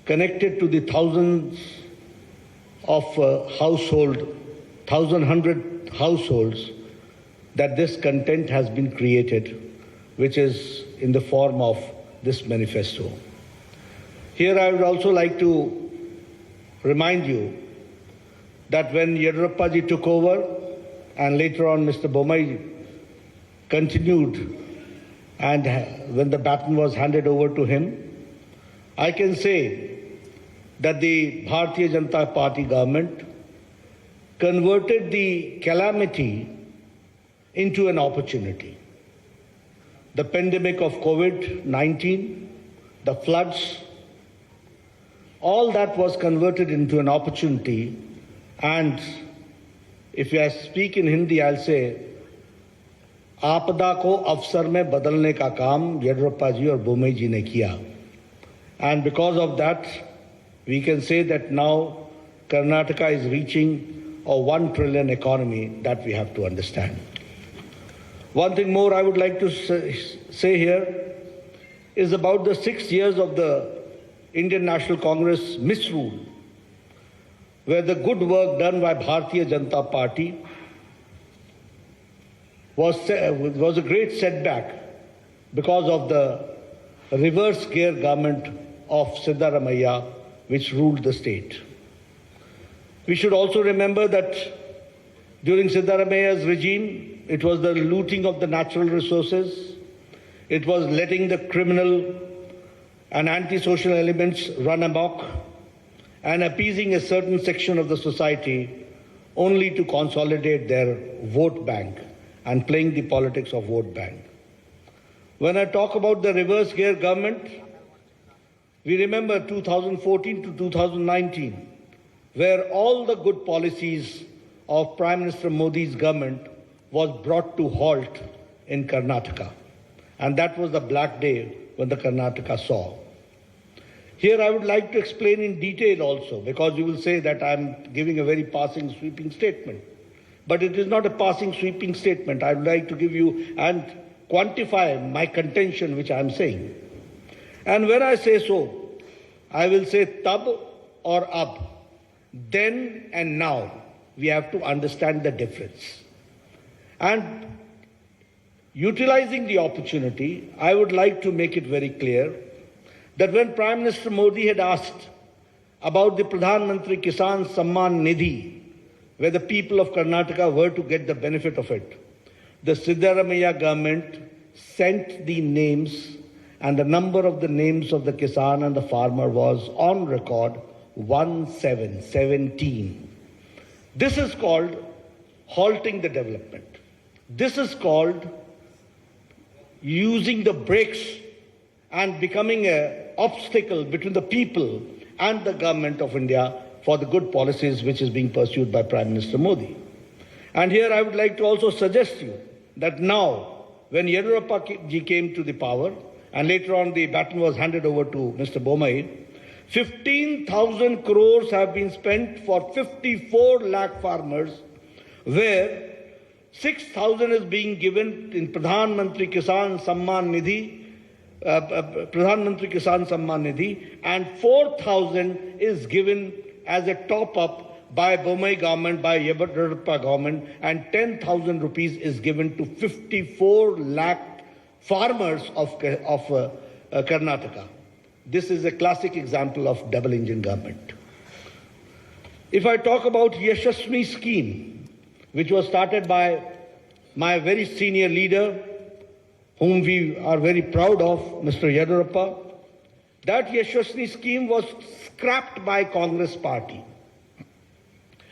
connected to the thousands of 1,100 households that this content has been created, which is in the form of this manifesto. Here I would also like to remind you that when Yediyurappa ji took over and later on Mr. Bommai continued, and when the baton was handed over to him, I can say that the Bharatiya Janata Party government converted the calamity into an opportunity. The pandemic of COVID-19, the floods, all that was converted into an opportunity. And if I speak in Hindi, I'll say, आपदा को अवसर में बदलने का काम येडियुरप्पा जी और बोम्मई जी ने किया. And because of that, we can say that now Karnataka is reaching a 1 trillion economy that we have to understand. One thing more I would like to say here is about the 6 years of the Indian National Congress misrule, where the good work done by Bharatiya Janata Party was a great setback because of the reverse gear government of Siddaramaiah, which ruled the state. We should also remember that during Siddaramaiah's regime, it was the looting of the natural resources, it was letting the criminal and antisocial elements run amok, and appeasing a certain section of the society only to consolidate their vote bank and playing the politics of vote bank. When I talk about the reverse gear government, we remember 2014 to 2019, where all the good policies of Prime Minister Modi's government was brought to halt in Karnataka. And that was the black day when the Karnataka saw. Here I would like to explain in detail also, because you will say that I am giving a very passing, sweeping statement. But it is not a passing, sweeping statement. I would like to give you and quantify my contention which I am saying. And when I say so, I will say tab or ab. Then and now, we have to understand the difference. And utilizing the opportunity, I would like to make it very clear that when Prime Minister Modi had asked about the Pradhan Mantri Kisan Samman Nidhi, where the people of Karnataka were to get the benefit of it, the Siddaramaiah government sent the names, and the number of the names of the Kisan and the farmer was on record 1717. This is called halting the development. This is called using the brakes and becoming an obstacle between the people and the government of India for the good policies which is being pursued by Prime Minister Modi. And here I would like to also suggest you that now, when Yediyurappa ji came to the power, and later on the baton was handed over to Mr. Bommai, 15,000 crores have been spent for 54 lakh farmers, where 6,000 is being given in Pradhan Mantri Kisan Samman Nidhi, and 4,000 is given as a top-up by Bommai government, by Yediyurappa government, and 10,000 rupees is given to 54 lakh farmers of Karnataka. This is a classic example of double-engine government. If I talk about Yashasvi scheme, which was started by my very senior leader, whom we are very proud of, Mr. Yediyurappa, that Yashasvi scheme was scrapped by Congress party.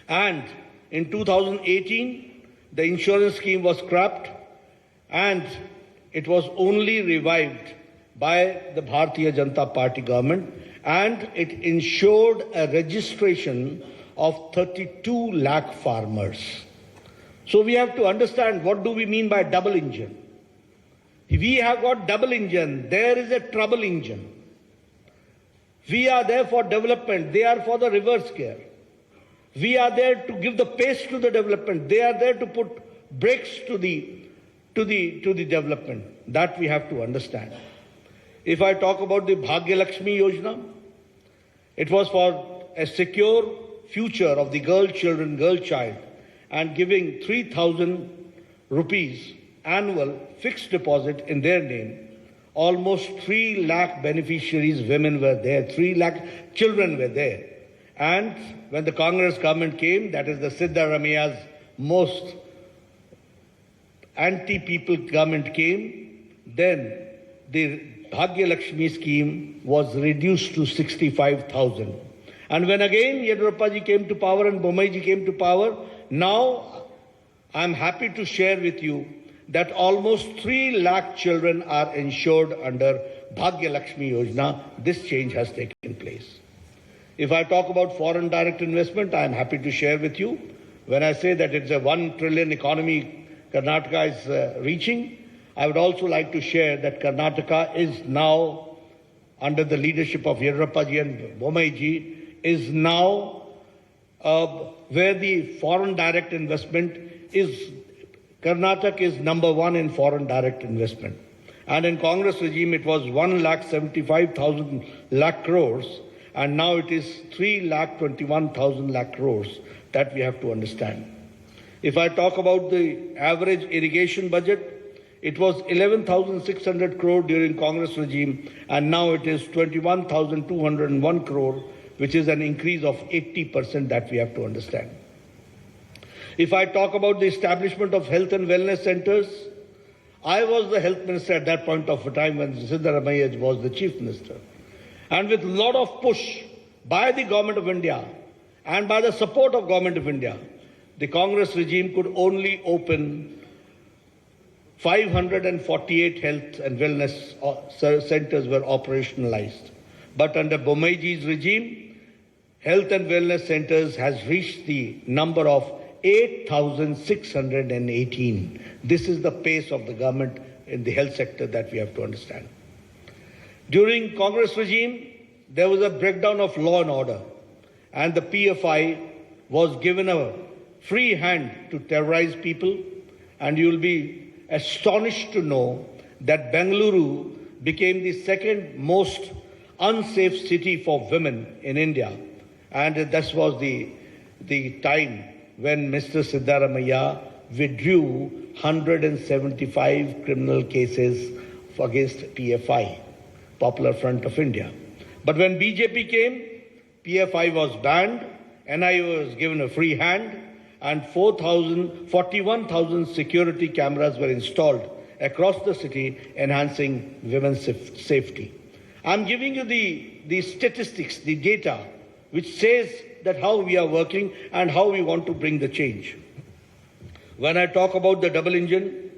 And in 2018, the insurance scheme was scrapped, and it was only revived by the Bharatiya Janata Party government, and it ensured a registration of 32 lakh farmers. So we have to understand, what do we mean by double engine? We have got double engine. There is a trouble engine. We are there for development. They are for the reverse gear. We are there to give the pace to the development. They are there to put brakes to the development. That we have to understand. If I talk about the Bhagya Lakshmi Yojana, it was for a secure future of the girl child, and giving 3,000 rupees annual fixed deposit in their name. Almost 3 lakh beneficiaries, women were there, 3 lakh children were there. And when the Congress government came, that is the Siddaramaiah's most anti-people government came, then the Bhagya Lakshmi scheme was reduced to 65,000. And when again Yediyurappa ji came to power and Bommai ji came to power, now I am happy to share with you that almost 3 lakh children are insured under Bhagya Lakshmi Yojana. This change has taken place. If I talk about foreign direct investment, I am happy to share with you. When I say that it's a 1 trillion economy Karnataka is reaching, I would also like to share that Karnataka is now, under the leadership of Yediyurappa ji and Bommai ji, is now where the foreign direct investment is, Karnataka is number 1 in foreign direct investment. And in Congress regime, it was 1,75,000 lakh crores, and now it is 3,21,000 lakh crores. That we have to understand. If I talk about the average irrigation budget, it was 11,600 crore during Congress regime, and now it is 21,201 crore, which is an increase of 80%. That we have to understand. If I talk about the establishment of health and wellness centers, I was the health minister at that point of time when Siddaramaiah was the chief minister. And with a lot of push by the government of India and by the support of government of India, the Congress regime could only open 548 health and wellness centers were operationalized. But under Bommaiji's regime, health and wellness centers has reached the number of 8,618. This is the pace of the government in the health sector that we have to understand. During Congress regime, there was a breakdown of law and order, and the PFI was given a free hand to terrorize people, and you will be astonished to know that Bengaluru became the second most unsafe city for women in India. And this was the time when Mr. Siddaramaiah withdrew 175 criminal cases against PFI, Popular Front of India. But when BJP came, PFI was banned, NIA was given a free hand, and 41,000 security cameras were installed across the city, enhancing women's safety. I'm giving you the statistics, the data, which says that how we are working and how we want to bring the change. When I talk about the double engine,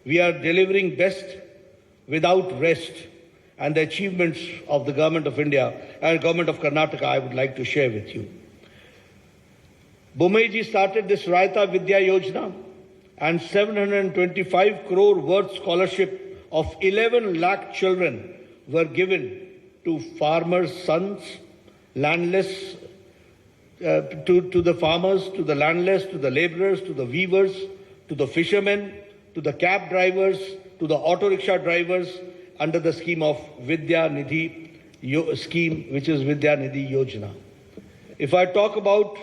we are delivering best without rest, and the achievements of the Government of India and Government of Karnataka I would like to share with you. Bommaiji started this Raita Vidya Yojana, and 725 crore worth scholarship of 11 lakh children were given to farmers' sons, landless, to the farmers, to the landless, to the laborers, to the weavers, to the fishermen, to the cab drivers, to the auto rickshaw drivers under the scheme of Vidya Nidhi scheme, which is Vidya Nidhi Yojana. If I talk about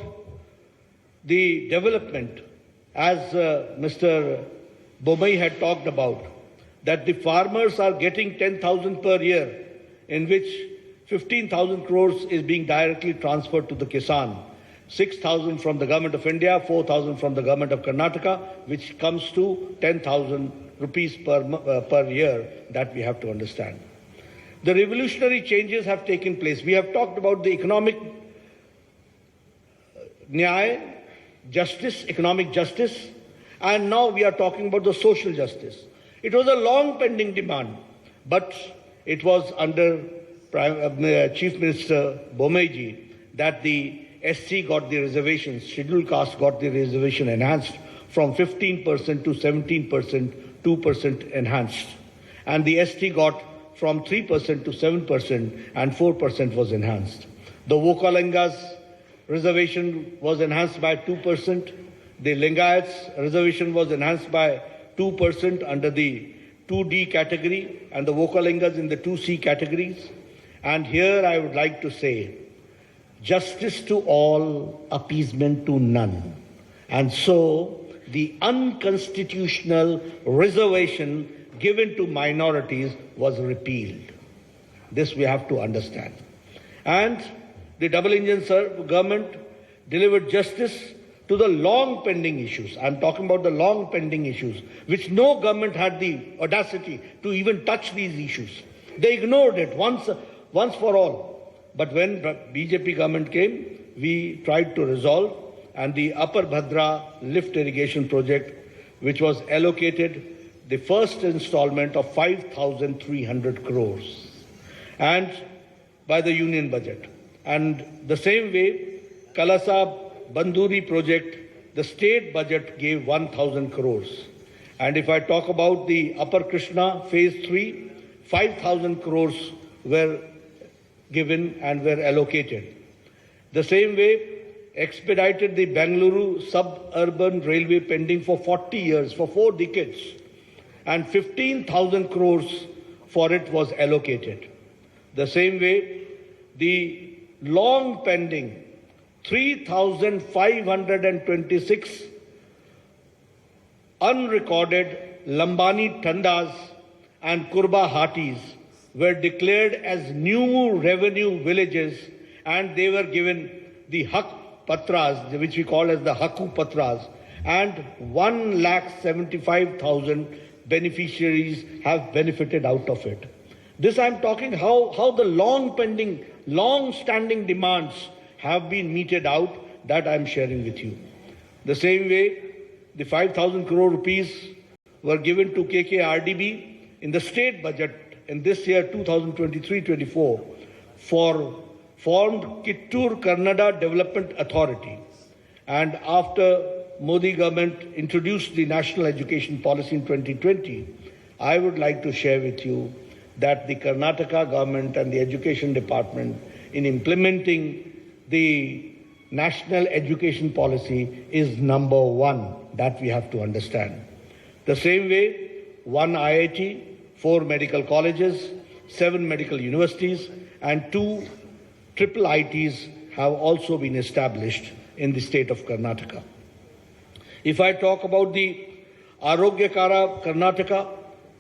the development, as Mr. Bommai had talked about, that the farmers are getting 10,000 per year, in which 15,000 crores is being directly transferred to the Kisan, 6,000 from the Government of India, 4,000 from the Government of Karnataka, which comes to 10,000 rupees per year, that we have to understand. The revolutionary changes have taken place. We have talked about the economic nyaya, justice, economic justice, and now we are talking about the social justice. It was a long pending demand, but it was under Chief Minister Bommaiji that the SC got the reservations, scheduled caste got the reservation enhanced from 15% to 17%, 2% enhanced. And the ST got from 3% to 7% and 4% was enhanced. The Vokalingas reservation was enhanced by 2%. The Lingayats reservation was enhanced by 2% under the 2D category and the Vokalingas in the 2C categories. And here I would like to say, justice to all, appeasement to none. And so the unconstitutional reservation given to minorities was repealed. This we have to understand. And the double engine government delivered justice to the long pending issues. I'm talking about the long pending issues, which no government had the audacity to even touch these issues. They ignored it once for all. But when BJP government came, we tried to resolve, and the Upper Bhadra lift irrigation project, which was allocated the first installment of 5,300 crores and by the union budget. And the same way, Kalasa Banduri project, the state budget gave 1,000 crores. And if I talk about the Upper Krishna phase 3, 5,000 crores were given and were allocated. The same way, expedited the Bengaluru suburban railway pending for 40 years, for 4 decades, and 15,000 crores for it was allocated. The same way, the long pending 3,526 unrecorded Lambani Tandas and Kurba Hatis were declared as new revenue villages, and they were given the Hak Patras, which we call as the Haku Patras, and 1,75,000 beneficiaries have benefited out of it. This I'm talking how the long-standing demands have been meted out, that I'm sharing with you. The same way, the 5,000 crore rupees were given to KKRDB in the state budget in this year 2023-24 for formed Kittur Kannada Development Authority. And after Modi government introduced the national education policy in 2020, I would like to share with you that the Karnataka government and the education department in implementing the national education policy is number one. That we have to understand. The same way, 1 IIT, 4 medical colleges, 7 medical universities, and 2 triple ITs have also been established in the state of Karnataka. If I talk about the Arogya Karnataka,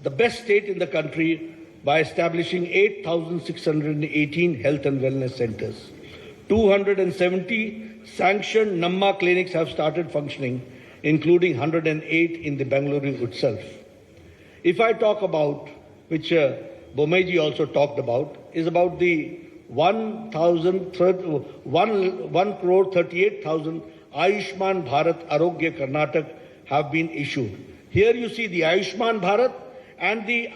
the best state in the country by establishing 8,618 health and wellness centers. 270 sanctioned Namma clinics have started functioning, including 108 in the Bengaluru itself. If I talk about, which Bomeji also talked about, is about the 1,38,000 Ayushman Bharat Arogya Karnataka have been issued. Here you see the Ayushman Bharat and the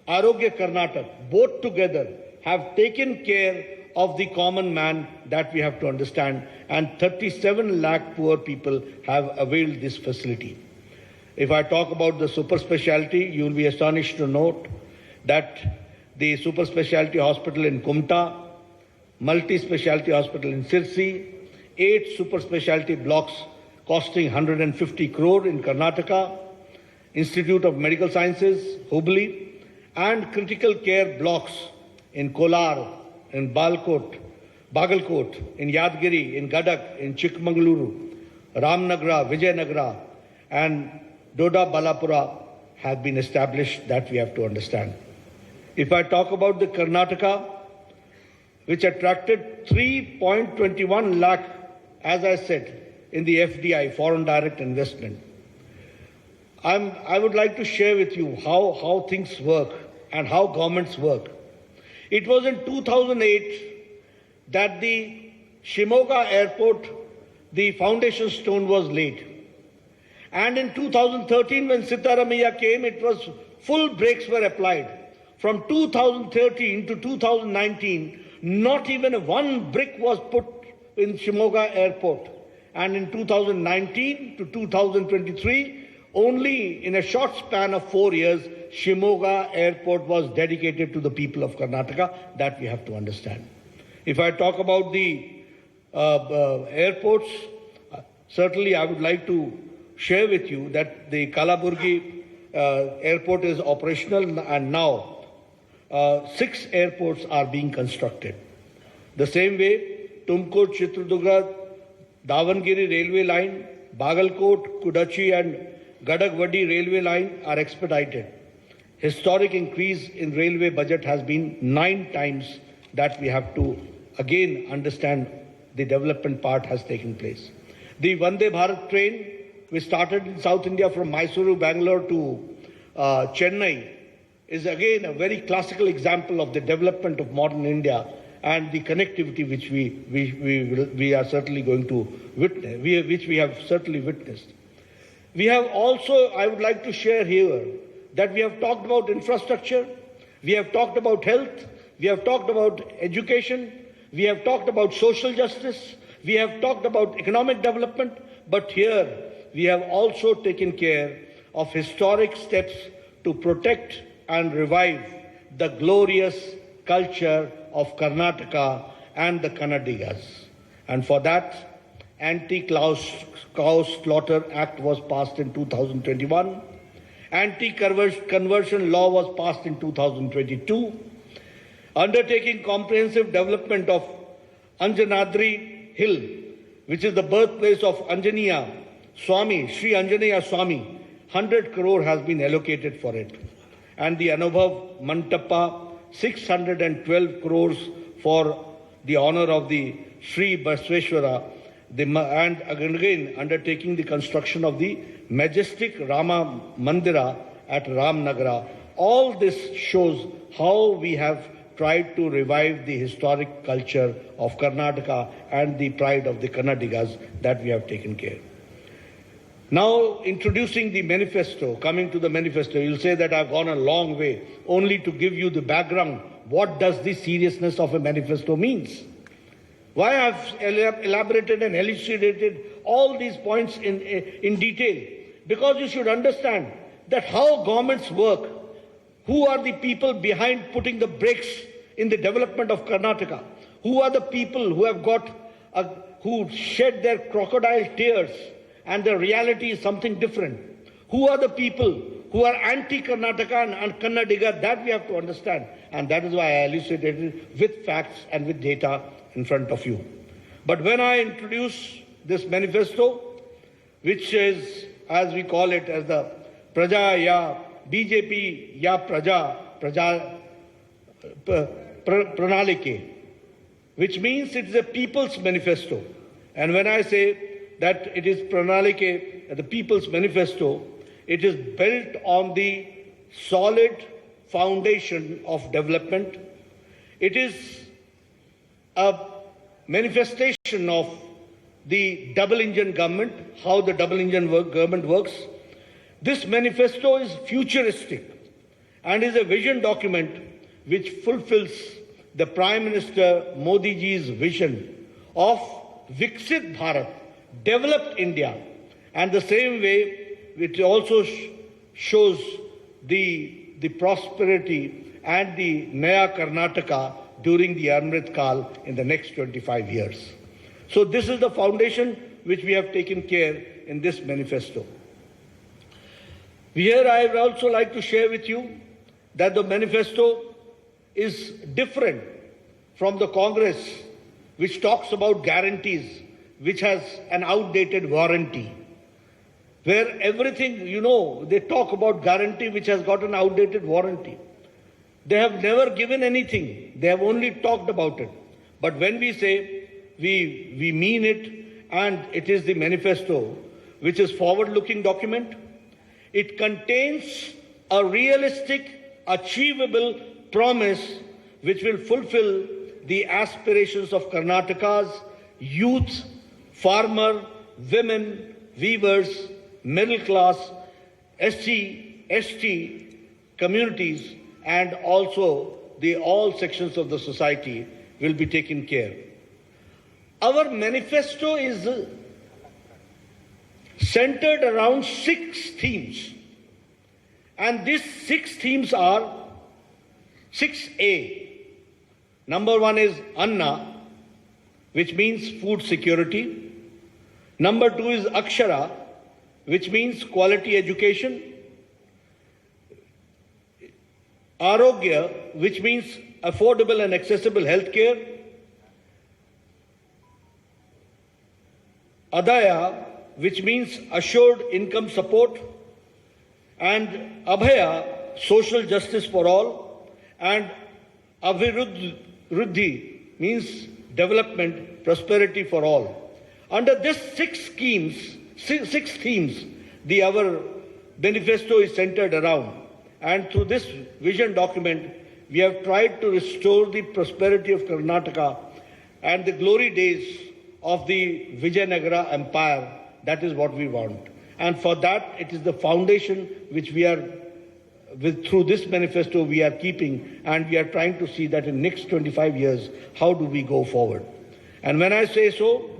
Arogya Karnataka, both together have taken care of the common man, that we have to understand, and 37 lakh poor people have availed this facility. If I talk about the super specialty, you will be astonished to note that the super specialty hospital in Kumta, multi-specialty hospital in Sirsi, 8 super specialty blocks costing 150 crore in Karnataka, Institute of Medical Sciences, Hubli, and critical care blocks in Kolar, in Bagalkot, in Yadgiri, in Gadak, in Chikmagaluru, Ramnagra, Vijayanagar, and Doda Balapura have been established, that we have to understand. If I talk about the Karnataka, which attracted 3.21 lakh, as I said, in the FDI, foreign direct investment. I would like to share with you how things work and how governments work. It was in 2008 that the Shimoga airport, the foundation stone was laid. And in 2013, when Sitaramaiah came, it was full brakes were applied. From 2013 to 2019, not even one brick was put in Shimoga airport. And in 2019 to 2023, only in a short span of 4 years, Shimoga airport was dedicated to the people of Karnataka. That we have to understand. If I talk about the airports, certainly I would like to share with you that the Kalaburgi airport is operational, and now 6 airports are being constructed. The same way, Tumkur, Chitradurga, Davangiri railway line, Bagalkot, Kudachi and Gadagwadi railway line are expedited. Historic increase in railway budget has been 9 times, that we have to again understand the development part has taken place. The Vande Bharat train, which started in South India from Mysuru, Bangalore to Chennai, is again a very classical example of the development of modern India and the connectivity which we are certainly going to witness, which we have certainly witnessed. We have also, I would like to share here, that we have talked about infrastructure, we have talked about health, we have talked about education, we have talked about social justice, we have talked about economic development, but here we have also taken care of historic steps to protect and revive the glorious culture of Karnataka and the Kannadigas. And for that, Anti-Cow Slaughter Act was passed in 2021. Anti-conversion law was passed in 2022. Undertaking comprehensive development of Anjanadri Hill, which is the birthplace of Anjaneya Swami, Sri Anjaneya Swami, 100 crore has been allocated for it. And the Anubhav Mantapa, 612 crores for the honor of the Sri Basveshwara, and again undertaking the construction of the majestic Rama Mandira at Ramnagara. All this shows how we have tried to revive the historic culture of Karnataka and the pride of the Kannadigas, that we have taken care. Now, introducing the manifesto, coming to the manifesto, you'll say that I've gone a long way, only to give you the background. What does the seriousness of a manifesto means? Why I've elaborated and elucidated all these points in detail? Because you should understand that how governments work, who are the people behind putting the brakes in the development of Karnataka, who are the people who have who shed their crocodile tears, and the reality is something different. Who are the people who are anti-Karnataka and Kannadiga? That we have to understand. And that is why I elucidated with facts and with data in front of you. But when I introduce this manifesto, which is, as we call it, as the Praja ya BJP ya Praja Pranalike, which means it is a people's manifesto. And when I say that it is Pranalike, the people's manifesto, it is built on the solid foundation of development. It is a manifestation of the double-engine government, how the double-engine government works. This manifesto is futuristic and is a vision document which fulfills the Prime Minister Modi ji's vision of Viksit Bharat, developed India, and the same way it also shows the prosperity and the Naya Karnataka during the Amrit Kal in the next 25 years. So this is the foundation which we have taken care in this manifesto. Here I would also like to share with you that the manifesto is different from the Congress, which talks about guarantees, which has an outdated warranty. Where everything, they talk about guarantee which has got an outdated warranty. They have never given anything. They have only talked about it. But when we say we mean it, and it is the manifesto, which is forward-looking document, it contains a realistic, achievable promise which will fulfill the aspirations of Karnataka's youth, farmer, women, weavers, middle class, SC, ST communities, and also all sections of the society will be taken care. Our manifesto is centered around 6 themes. And these 6 themes are 6A. Number 1 is Anna, which means food security. Number 2 is Akshara, which means quality education. Arogya, which means affordable and accessible health care. Aadaya, which means assured income support. And Abhaya, social justice for all. And Abhivruddi means development, prosperity for all. Under these 6 themes, our manifesto is centered around. And through this vision document, we have tried to restore the prosperity of Karnataka and the glory days of the Vijayanagar Empire. That is what we want. And for that, it is the foundation which we are, through this manifesto, we are keeping, and we are trying to see that in next 25 years, how do we go forward. And when I say so,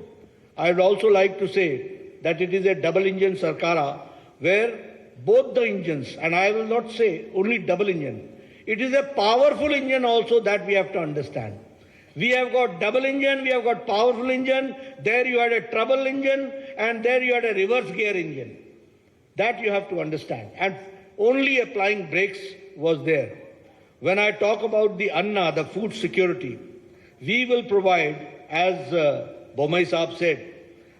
I would also like to say that it is a double-engine Sarkara, where both the engines, and I will not say only double engine, it is a powerful engine also that we have to understand. We have got double engine, we have got powerful engine, there you had a trouble engine, and there you had a reverse gear engine. That you have to understand. And only applying brakes was there. When I talk about the Anna, the food security, we will provide, as Bomai Saab said,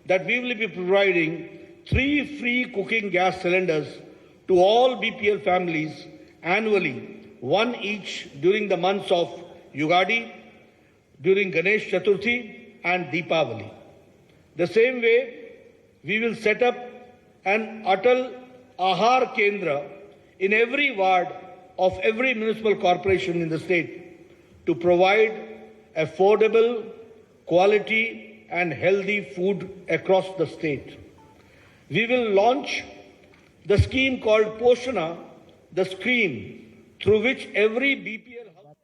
that we will be providing 3 free cooking gas cylinders to all BPL families annually, 1 each during the months of Yugadi, during Ganesh Chaturthi and Deepavali. The same way, we will set up an Atal Ahar Kendra in every ward of every municipal corporation in the state to provide affordable, quality and healthy food across the state. We will launch the scheme called Poshana, the screen through which every BPL house